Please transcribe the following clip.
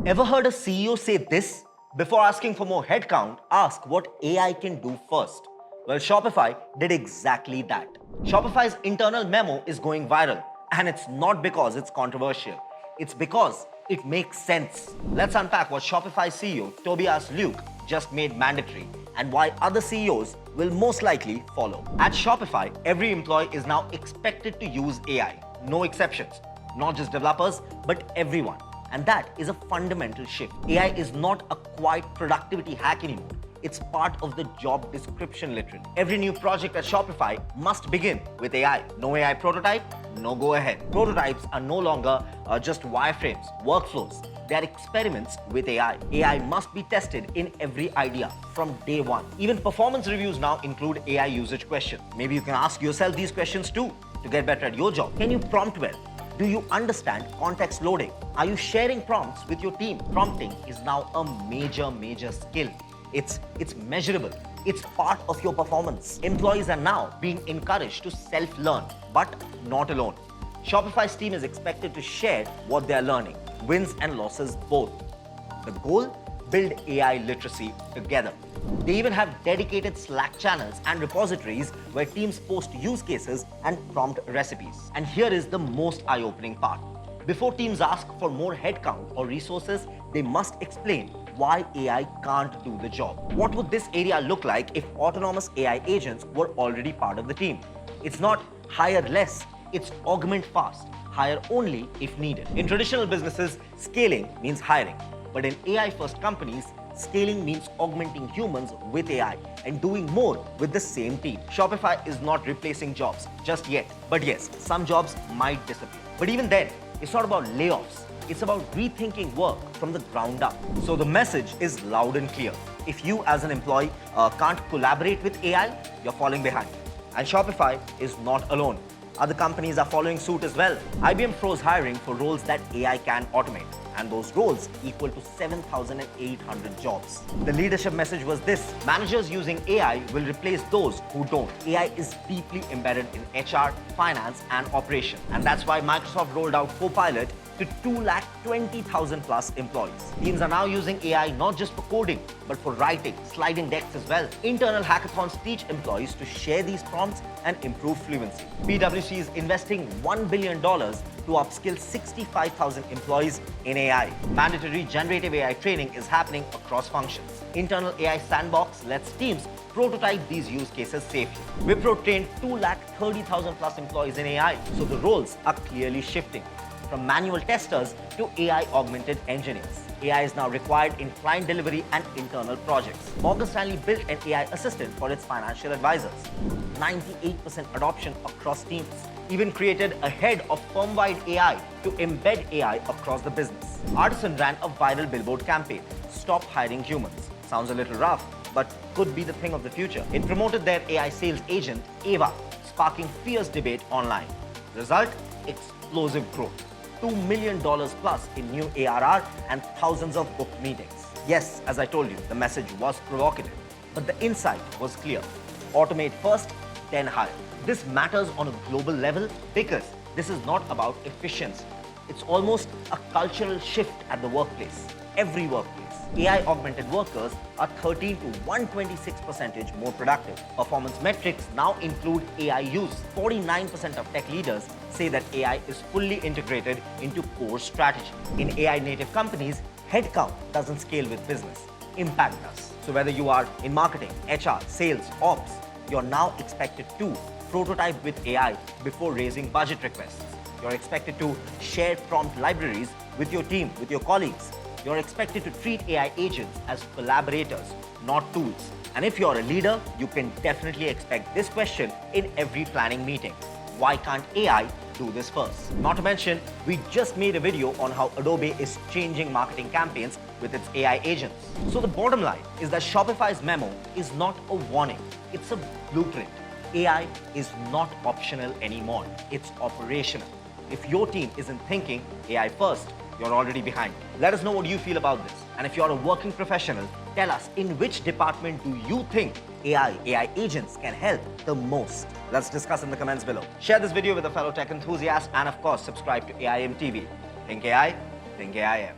Ever heard a CEO say this? Before asking for more headcount, ask what AI can do first. Well, Shopify did exactly that. Shopify's internal memo is going viral, and it's not because it's controversial. It's because it makes sense. Let's unpack what Shopify CEO Tobias Luke just made mandatory and why other CEOs will most likely follow. At Shopify, every employee is now expected to use AI. No exceptions. Not just developers, but everyone. And that is a fundamental shift. AI is not a quiet productivity hack anymore. It's part of the job description literally. Every new project at Shopify must begin with AI. No AI prototype, no go ahead. Prototypes are no longer just wireframes, workflows. They are experiments with AI. AI must be tested in every idea from day one. Even performance reviews now include AI usage questions. Maybe you can ask yourself these questions too to get better at your job. Can you prompt well? Do you understand context loading? Are you sharing prompts with your team? Prompting is now a major skill. It's measurable. It's part of your performance. Employees are now being encouraged to self-learn, but not alone. Shopify's team is expected to share what they are learning, wins and losses both. The goal? Build AI literacy together. They even have dedicated Slack channels and repositories where teams post use cases and prompt recipes. And here is the most eye-opening part. Before teams ask for more headcount or resources, they must explain why AI can't do the job. What would this area look like if autonomous AI agents were already part of the team? It's not hire less, it's augment fast, hire only if needed. In traditional businesses, scaling means hiring. But in AI-first companies, scaling means augmenting humans with AI and doing more with the same team. Shopify is not replacing jobs just yet. But yes, some jobs might disappear. But even then, it's not about layoffs. It's about rethinking work from the ground up. So the message is loud and clear. If you as an employee can't collaborate with AI, you're falling behind. And Shopify is not alone. Other companies are following suit as well. IBM froze hiring for roles that AI can automate. And those roles equal to 7,800 jobs. The leadership message was this: managers using AI will replace those who don't. AI is deeply embedded in HR, finance, and operation. And that's why Microsoft rolled out Copilot to 220,000 plus employees. Teams are now using AI not just for coding, but for writing, sliding decks as well. Internal hackathons teach employees to share these prompts and improve fluency. PwC is investing $1 billion to upskill 65,000 employees in AI. Mandatory generative AI training is happening across functions. Internal AI sandbox lets teams prototype these use cases safely. Wipro trained 230,000 plus employees in AI, so the roles are clearly shifting from manual testers to AI-augmented engineers. AI is now required in client delivery and internal projects. Morgan Stanley built an AI assistant for its financial advisors. 98% adoption across teams. Even created a head of firm-wide AI to embed AI across the business. Artisan ran a viral billboard campaign, Stop Hiring Humans. Sounds a little rough, but could be the thing of the future. It promoted their AI sales agent, Ava, sparking fierce debate online. Result? Explosive growth. $2 million plus in new ARR and thousands of booked meetings. Yes, as I told you, the message was provocative, but the insight was clear. Automate first, then hire. This matters on a global level because this is not about efficiency. It's almost a cultural shift at the workplace, every workplace. AI-augmented workers are 13 to 126% more productive. Performance metrics now include AI use. 49% of tech leaders say that AI is fully integrated into core strategy. In AI-native companies, headcount doesn't scale with business. Impact does. So whether you are in marketing, HR, sales, ops, you're now expected to prototype with AI before raising budget requests. You're expected to share prompt libraries with your team, with your colleagues. You're expected to treat AI agents as collaborators, not tools. And if you're a leader, you can definitely expect this question in every planning meeting. Why can't AI do this first? Not to mention, we just made a video on how Adobe is changing marketing campaigns with its AI agents. So the bottom line is that Shopify's memo is not a warning, it's a blueprint. AI is not optional anymore, it's operational. If your team isn't thinking AI first, you're already behind. Let us know what you feel about this. And if you're a working professional, Tell us, in which department do you think AI agents can help the most? Let's discuss in the comments below. Share this video with a fellow tech enthusiast and of course subscribe to AIM TV. Think AI, think AIM.